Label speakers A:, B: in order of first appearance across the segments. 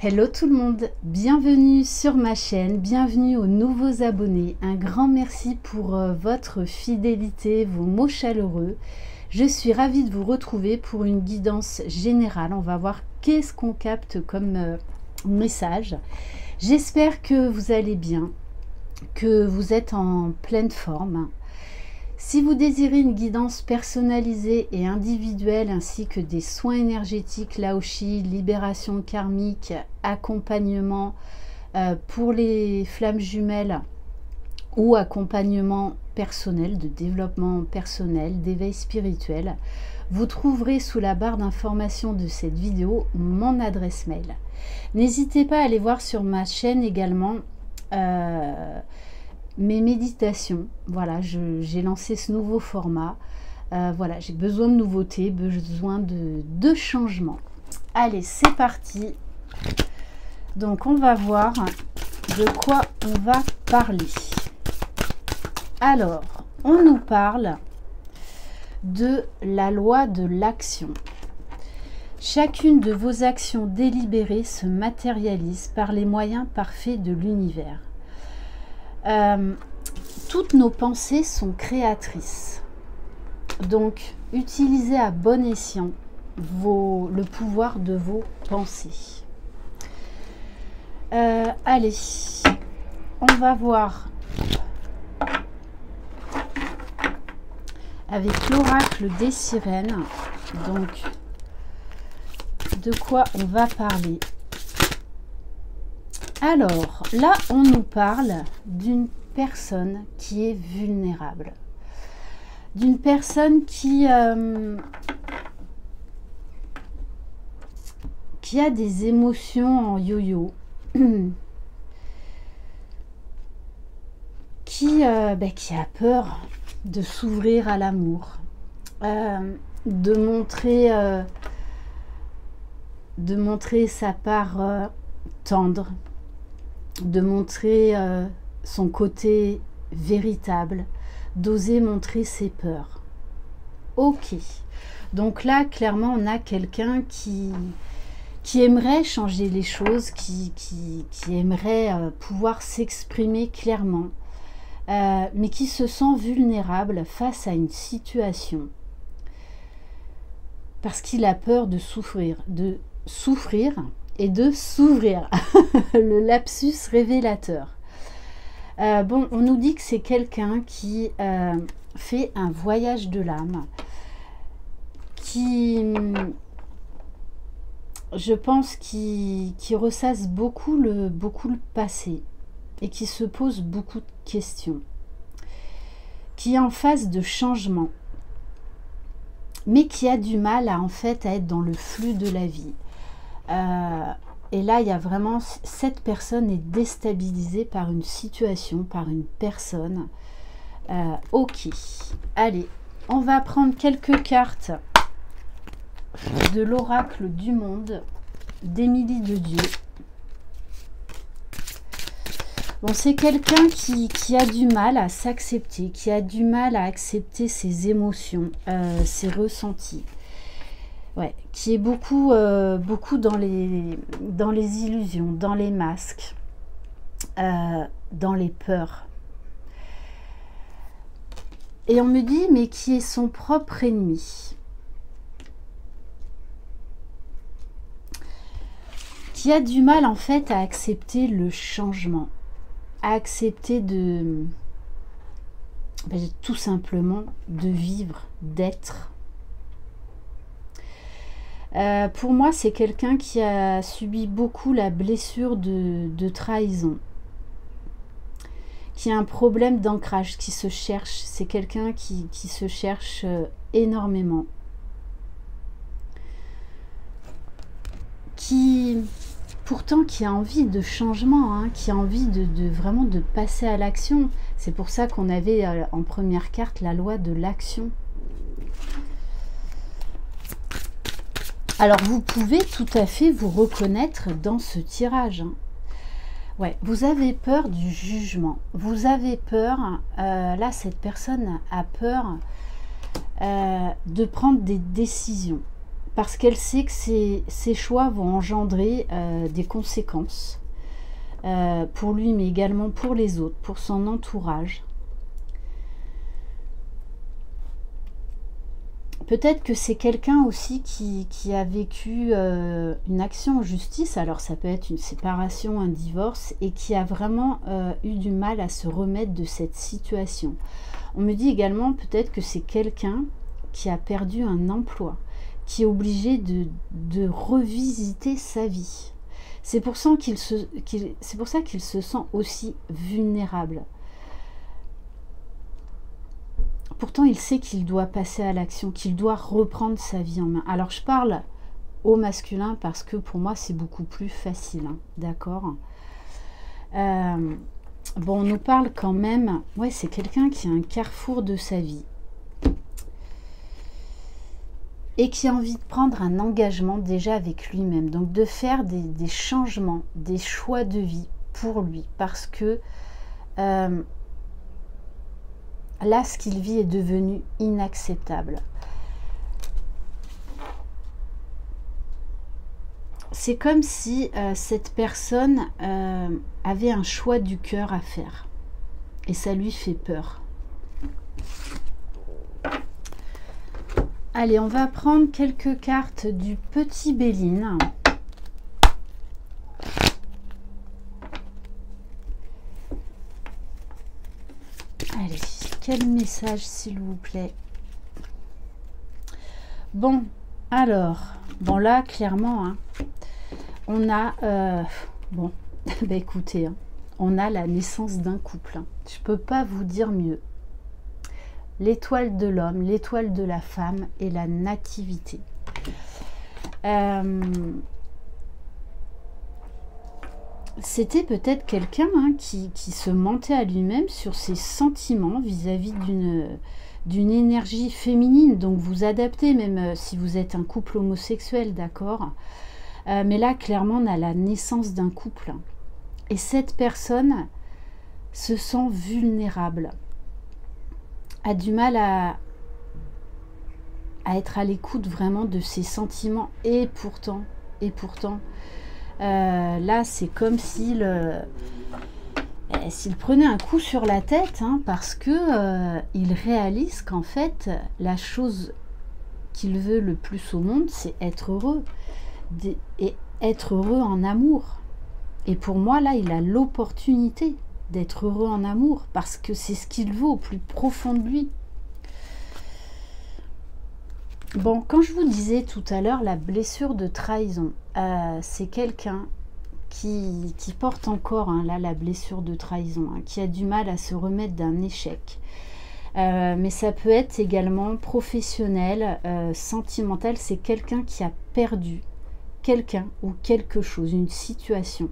A: Hello tout le monde, bienvenue sur ma chaîne, bienvenue aux nouveaux abonnés. Un grand merci pour votre fidélité, vos mots chaleureux. Je suis ravie de vous retrouver pour une guidance générale. On va voir qu'est-ce qu'on capte comme message. J'espère que vous allez bien, que vous êtes en pleine forme. Si vous désirez une guidance personnalisée et individuelle ainsi que des soins énergétiques, Laoshi, libération karmique, accompagnement pour les flammes jumelles ou accompagnement personnel, de développement personnel, d'éveil spirituel, vous trouverez sous la barre d'information de cette vidéo mon adresse mail. N'hésitez pas à aller voir sur ma chaîne également mes méditations. Voilà, j'ai lancé ce nouveau format. Voilà, j'ai besoin de nouveautés, besoin de changements. Allez, c'est parti. Donc, on va voir de quoi on va parler. Alors, on nous parle de la loi de l'action. Chacune de vos actions délibérées se matérialise par les moyens parfaits de l'univers. Toutes nos pensées sont créatrices. Donc, utilisez à bon escient le pouvoir de vos pensées. Allez, on va voir avec l'oracle des sirènes. Donc, de quoi on va parler? Alors, là, on nous parle d'une personne qui est vulnérable. D'une personne qui a des émotions en yo-yo. Qui a peur de s'ouvrir à l'amour. De montrer sa part tendre. De montrer son côté véritable, d'oser montrer ses peurs. Ok, donc là clairement on a quelqu'un qui aimerait changer les choses, qui aimerait pouvoir s'exprimer clairement, mais qui se sent vulnérable face à une situation parce qu'il a peur de souffrir et de s'ouvrir. Le lapsus révélateur. Bon, on nous dit que c'est quelqu'un qui fait un voyage de l'âme, qui, je pense, qui ressasse beaucoup le passé et qui se pose beaucoup de questions, qui est en phase de changement, mais qui a du mal à être dans le flux de la vie. Et là, il y a vraiment, cette personne est déstabilisée par une situation, par une personne. Ok, allez, on va prendre quelques cartes de l'oracle du monde d'Émilie de Dieu. Bon, c'est quelqu'un qui a du mal à s'accepter, qui a du mal à accepter ses émotions, ses ressentis. Ouais, qui est beaucoup dans les illusions, dans les masques, dans les peurs. Et on me dit, mais qui est son propre ennemi. Qui a du mal en fait à accepter le changement, à accepter tout simplement de vivre, d'être. Pour moi, c'est quelqu'un qui a subi beaucoup la blessure de trahison, qui a un problème d'ancrage, qui se cherche. C'est quelqu'un qui se cherche énormément, pourtant qui a envie de changement, hein, qui a envie vraiment de passer à l'action. C'est pour ça qu'on avait en première carte la loi de l'action. Alors, vous pouvez tout à fait vous reconnaître dans ce tirage. Hein. Ouais, vous avez peur du jugement. Vous avez peur, là, cette personne a peur de prendre des décisions. parce qu'elle sait que ses choix vont engendrer des conséquences pour lui, mais également pour les autres, pour son entourage. Peut-être que c'est quelqu'un aussi qui a vécu une action en justice, alors ça peut être une séparation, un divorce, et qui a vraiment eu du mal à se remettre de cette situation. On me dit également peut-être que c'est quelqu'un qui a perdu un emploi, qui est obligé de revisiter sa vie. C'est pour ça qu'il se sent aussi vulnérable. Pourtant, il sait qu'il doit passer à l'action, qu'il doit reprendre sa vie en main. Alors, je parle au masculin parce que pour moi, c'est beaucoup plus facile. Hein, d'accord. Bon, on nous parle quand même... Ouais, c'est quelqu'un qui a un carrefour de sa vie. Et qui a envie de prendre un engagement déjà avec lui-même. Donc, de faire des changements, des choix de vie pour lui. Parce que... là, ce qu'il vit est devenu inacceptable. C'est comme si cette personne avait un choix du cœur à faire. Et ça lui fait peur. Allez, on va prendre quelques cartes du petit Béline. Allez. Quel message, s'il vous plaît? Bon, alors, bon là, clairement, hein, on a, bon, bah écoutez, hein, on a la naissance d'un couple. Hein. Je peux pas vous dire mieux. L'étoile de l'homme, l'étoile de la femme et la nativité. C'était peut-être quelqu'un hein, qui se mentait à lui-même sur ses sentiments vis-à-vis d'une énergie féminine. Donc vous adaptez même si vous êtes un couple homosexuel, d'accord. Mais là, clairement, on a la naissance d'un couple. Et cette personne se sent vulnérable. A du mal à être à l'écoute vraiment de ses sentiments. Et pourtant... là, c'est comme s'il prenait un coup sur la tête, hein, parce que il réalise qu'en fait, la chose qu'il veut le plus au monde, c'est être heureux. Et être heureux en amour. Et pour moi, là, il a l'opportunité d'être heureux en amour, parce que c'est ce qu'il veut au plus profond de lui. Bon, quand je vous disais tout à l'heure la blessure de trahison, c'est quelqu'un qui porte encore hein, là la blessure de trahison, hein, qui a du mal à se remettre d'un échec. Mais ça peut être également professionnel, sentimental. C'est quelqu'un qui a perdu quelqu'un ou quelque chose, une situation,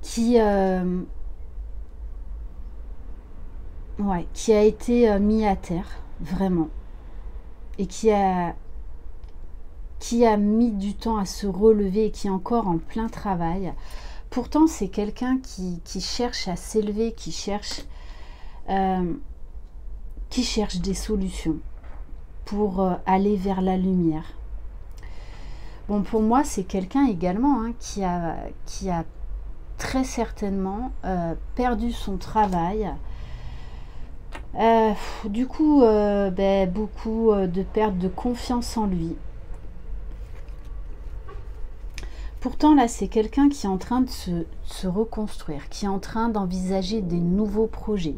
A: qui a été mis à terre. Vraiment, et qui a mis du temps à se relever et qui est encore en plein travail. Pourtant, c'est quelqu'un qui cherche à s'élever, qui cherche des solutions pour aller vers la lumière. Bon, pour moi, c'est quelqu'un également hein, qui a très certainement perdu son travail. Du coup, beaucoup de perte de confiance en lui. Pourtant, là, c'est quelqu'un qui est en train de se reconstruire, qui est en train d'envisager des nouveaux projets.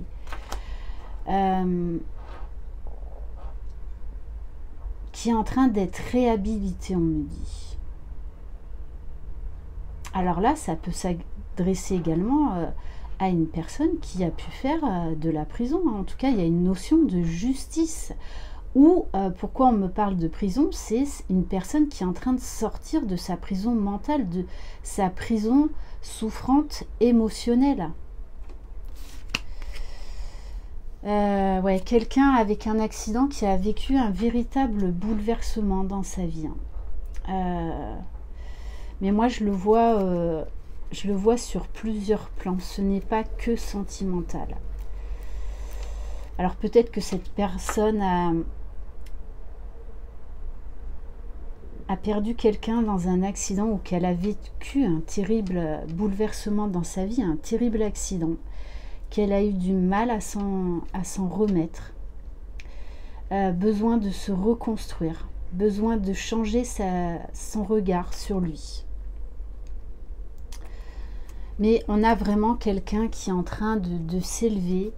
A: Qui est en train d'être réhabilité, on me dit. Alors là, ça peut s'adresser également... à une personne qui a pu faire de la prison. En tout cas, il y a une notion de justice. Ou, pourquoi on me parle de prison, c'est une personne qui est en train de sortir de sa prison mentale, de sa prison souffrante émotionnelle. Ouais, quelqu'un avec un accident qui a vécu un véritable bouleversement dans sa vie. Mais moi, je le vois sur plusieurs plans. Ce n'est pas que sentimental. Alors peut-être que cette personne a perdu quelqu'un dans un accident ou qu'elle a vécu un terrible bouleversement dans sa vie, un terrible accident, qu'elle a eu du mal à s'en remettre, besoin de se reconstruire, besoin de changer son regard sur lui. Mais on a vraiment quelqu'un qui est en train de s'élever,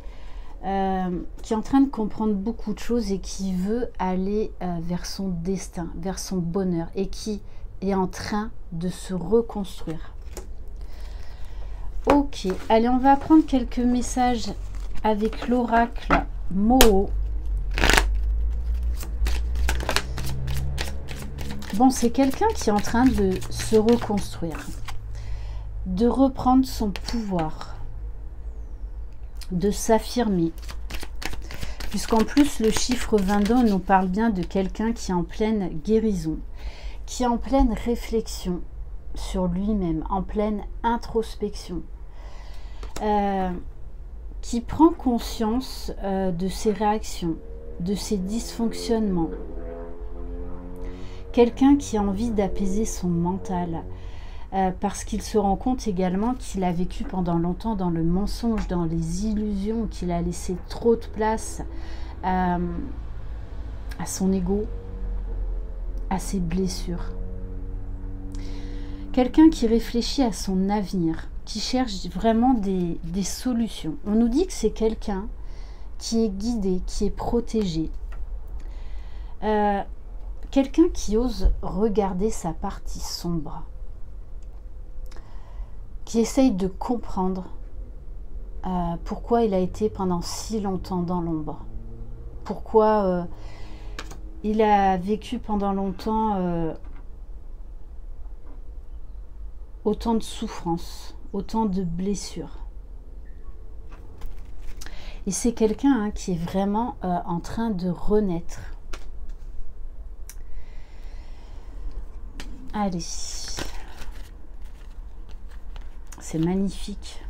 A: qui est en train de comprendre beaucoup de choses et qui veut aller vers son destin, vers son bonheur, et qui est en train de se reconstruire. Ok, allez, on va prendre quelques messages avec l'oracle Moho. Bon, c'est quelqu'un qui est en train de se reconstruire, de reprendre son pouvoir, de s'affirmer. Puisqu'en plus, le chiffre 22 nous parle bien de quelqu'un qui est en pleine guérison, qui est en pleine réflexion sur lui-même, en pleine introspection, qui prend conscience de ses réactions, de ses dysfonctionnements. Quelqu'un qui a envie d'apaiser son mental, parce qu'il se rend compte également qu'il a vécu pendant longtemps dans le mensonge, dans les illusions, qu'il a laissé trop de place à son ego, à ses blessures. Quelqu'un qui réfléchit à son avenir, qui cherche vraiment des solutions. On nous dit que c'est quelqu'un qui est guidé, qui est protégé. Quelqu'un qui ose regarder sa partie sombre, qui essaye de comprendre pourquoi il a été pendant si longtemps dans l'ombre, pourquoi il a vécu pendant longtemps autant de souffrances, autant de blessures. Et c'est quelqu'un qui est vraiment en train de renaître. Allez, c'est magnifique.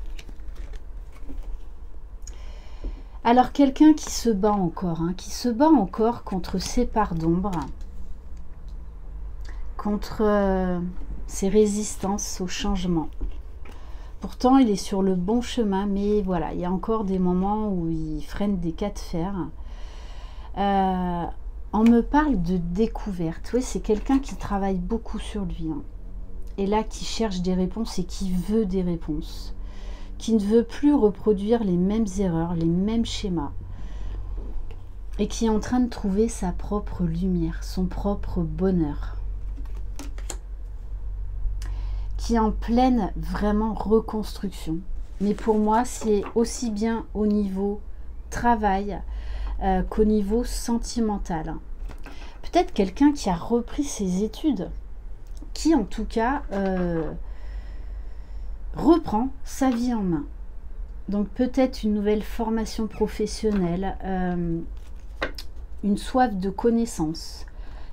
A: Alors quelqu'un qui se bat encore, qui se bat encore contre ses parts d'ombre, contre ses résistances au changement. Pourtant, il est sur le bon chemin, mais voilà, il y a encore des moments où il freine des cas de fer. On me parle de découverte. Oui, c'est quelqu'un qui travaille beaucoup sur lui. Et là, qui cherche des réponses et qui veut des réponses. Qui ne veut plus reproduire les mêmes erreurs, les mêmes schémas. Et qui est en train de trouver sa propre lumière, son propre bonheur. Qui est en pleine, vraiment, reconstruction. Mais pour moi, c'est aussi bien au niveau travail qu'au niveau sentimental. Peut-être quelqu'un qui a repris ses études, qui en tout cas reprend sa vie en main. Donc peut-être une nouvelle formation professionnelle, une soif de connaissances,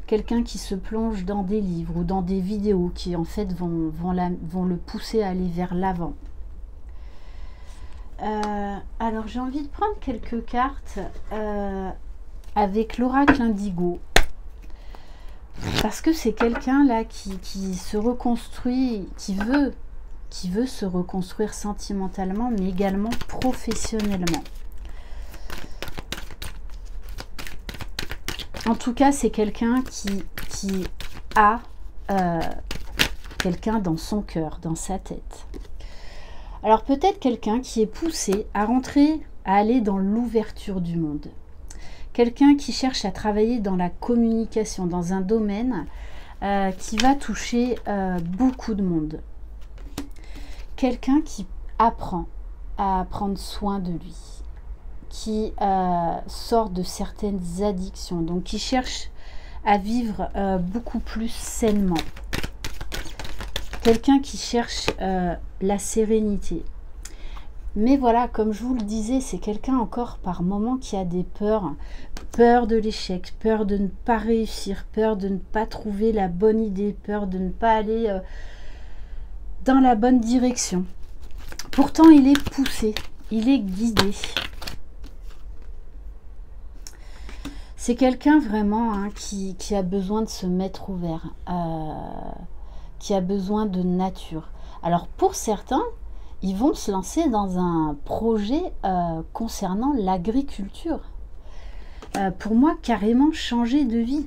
A: quelqu'un qui se plonge dans des livres ou dans des vidéos qui en fait vont le pousser à aller vers l'avant. Alors j'ai envie de prendre quelques cartes avec l'oracle indigo, parce que c'est quelqu'un là qui se reconstruit, qui veut se reconstruire sentimentalement, mais également professionnellement. En tout cas, c'est quelqu'un qui a quelqu'un dans son cœur, dans sa tête. Alors peut-être quelqu'un qui est poussé à rentrer, à aller dans l'ouverture du monde. Quelqu'un qui cherche à travailler dans la communication, dans un domaine qui va toucher beaucoup de monde. Quelqu'un qui apprend à prendre soin de lui, qui sort de certaines addictions, donc qui cherche à vivre beaucoup plus sainement. Quelqu'un qui cherche la sérénité. Mais voilà, comme je vous le disais, c'est quelqu'un encore par moment qui a des peurs. Peur de l'échec, peur de ne pas réussir, peur de ne pas trouver la bonne idée, peur de ne pas aller dans la bonne direction. Pourtant, il est poussé, il est guidé. C'est quelqu'un vraiment hein, qui a besoin de se mettre ouvert, qui a besoin de nature. Alors pour certains, ils vont se lancer dans un projet concernant l'agriculture. Pour moi, carrément changer de vie.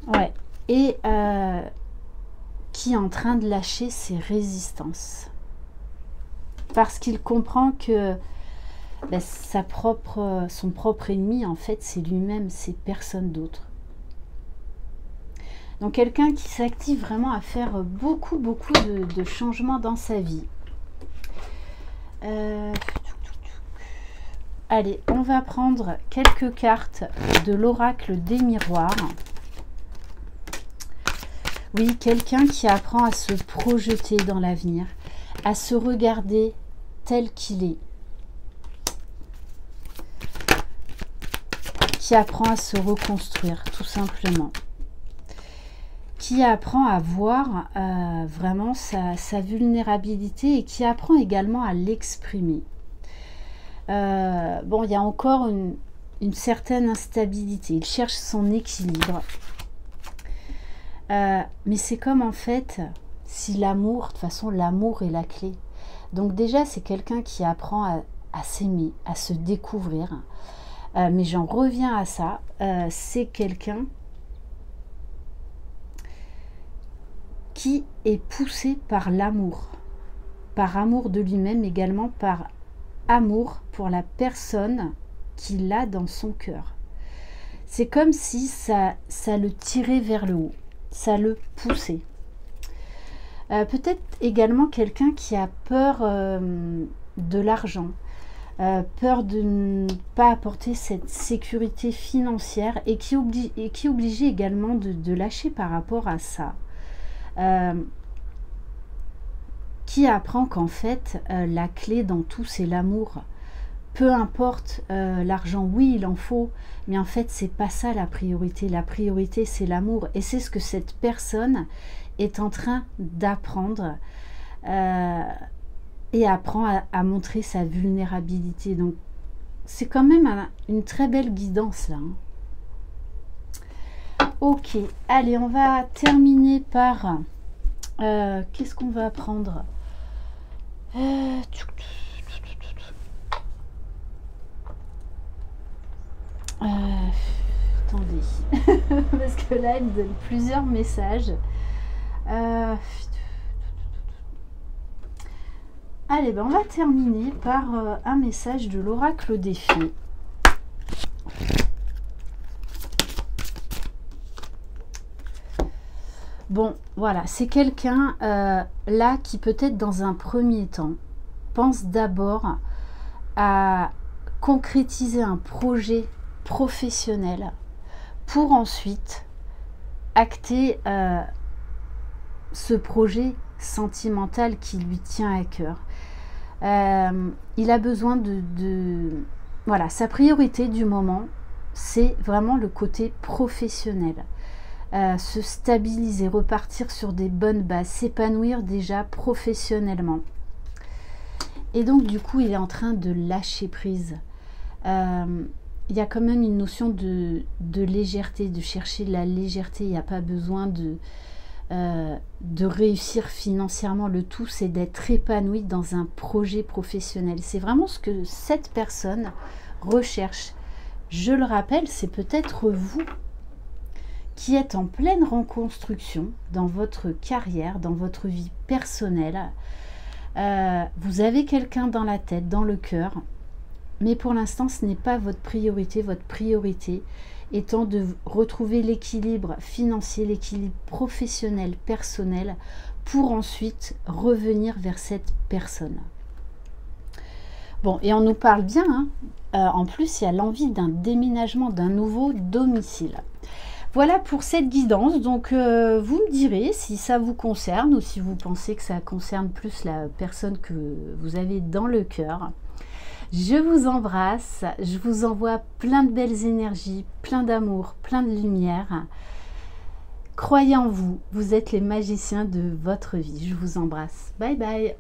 A: Ouais. Et qui est en train de lâcher ses résistances. Parce qu'il comprend que ben, son propre ennemi, en fait, c'est lui-même, c'est personne d'autre. Donc quelqu'un qui s'active vraiment à faire beaucoup de changements dans sa vie. Allez, on va prendre quelques cartes de l'oracle des miroirs. Oui, quelqu'un qui apprend à se projeter dans l'avenir, à se regarder tel qu'il est. Qui apprend à se reconstruire, tout simplement. Qui apprend à voir vraiment sa vulnérabilité et qui apprend également à l'exprimer. Bon, il y a encore une certaine instabilité. Il cherche son équilibre. Mais c'est comme en fait, si l'amour, de toute façon, l'amour est la clé. Donc déjà, c'est quelqu'un qui apprend à s'aimer, à se découvrir. Mais j'en reviens à ça. C'est quelqu'un qui est poussé par l'amour. Par amour de lui-même, également par amour pour la personne qu'il a dans son cœur. C'est comme si ça le tirait vers le haut. Ça le poussait. Peut-être également quelqu'un qui a peur de l'argent. Peur de ne pas apporter cette sécurité financière et qui est obligé également de lâcher par rapport à ça. Qui apprend qu'en fait la clé dans tout c'est l'amour. Peu importe l'argent, oui il en faut, mais en fait c'est pas ça la priorité. La priorité c'est l'amour et c'est ce que cette personne est en train d'apprendre et apprend à montrer sa vulnérabilité. Donc c'est quand même une très belle guidance là. Ok, allez, on va terminer par... qu'est-ce qu'on va prendre attendez, parce que là, elle donne plusieurs messages. Allez, ben on va terminer par un message de l'oracle des fées. Bon, voilà, c'est quelqu'un là qui peut-être dans un premier temps pense d'abord à concrétiser un projet professionnel pour ensuite acter ce projet sentimental qui lui tient à cœur. Il a besoin voilà, sa priorité du moment, c'est vraiment le côté professionnel. Se stabiliser, repartir sur des bonnes bases, s'épanouir déjà professionnellement. Et donc du coup, il est en train de lâcher prise. Il y a quand même une notion de légèreté, de chercher la légèreté. Il n'y a pas besoin de réussir financièrement. Le tout, c'est d'être épanoui dans un projet professionnel. C'est vraiment ce que cette personne recherche. Je le rappelle, c'est peut-être vous qui êtes en pleine reconstruction dans votre carrière, dans votre vie personnelle. Vous avez quelqu'un dans la tête, dans le cœur, mais pour l'instant, ce n'est pas votre priorité. Votre priorité étant de retrouver l'équilibre financier, l'équilibre professionnel, personnel, pour ensuite revenir vers cette personne. Bon, et on nous parle bien, hein, en plus, il y a l'envie d'un déménagement, d'un nouveau domicile. Voilà pour cette guidance, donc vous me direz si ça vous concerne ou si vous pensez que ça concerne plus la personne que vous avez dans le cœur. Je vous embrasse, je vous envoie plein de belles énergies, plein d'amour, plein de lumière. Croyez en vous, vous êtes les magiciens de votre vie. Je vous embrasse. Bye bye.